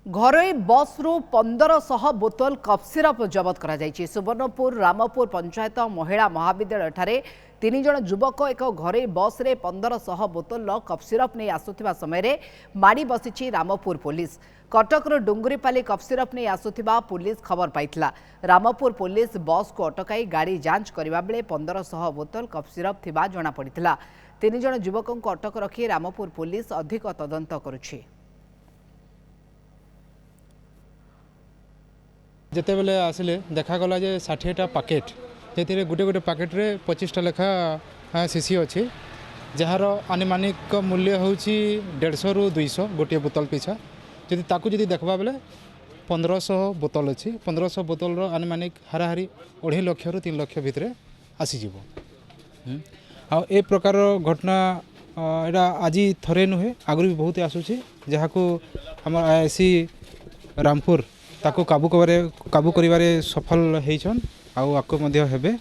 घरोई बस रु 1500 बोतल कफ सिरप जबत करा जायछि। सुवर्णपुर रामपुर पंचायत महिला महाविद्यालय ठारे 3 जन युवक एक घरोई बस रे 1500 बोतल कफ सिरप नहीं आसुथिबा समय रे माड़ी बसिछि रामपुर पुलिस। कटक रो डुंगरीपाली कफ सिरप नहीं आसुथिबा पुलिस खबर पाइथिला। रामपुर पुलिस बस को अटकाई गाड़ी जांच करिबा बेले 1500 बोतल कफ सिरप थिबा जणा पड़िथिला। 3 जन युवकों को अटक रखी रामपुर पुलिस अधिक तदंत करुछि। जिते बेले आसिले देखागला जे 60टा पैकेट जे गोटे गोटे पैकेट रे 25टा लेखा सीसी अच्छी जार आनुमानिक मूल्य हूँ 150 रु 200 गोटे बोतल पिछा। जदि ताकू जदि देखबा बेले 1500 बोतल अच्छी। 1500 बोतल रो आनुमानिक हाराहारी 2.5 लाख रु 3 लाख भितर आसीज। आ ए प्रकार घटना एटा आज थरे नुहे आगु भी बहुत आसूची जहाँ को आम आईआईसी रामपुर ताको काबू करिबारे सफल होइछन आउ आको मध्य हेबे।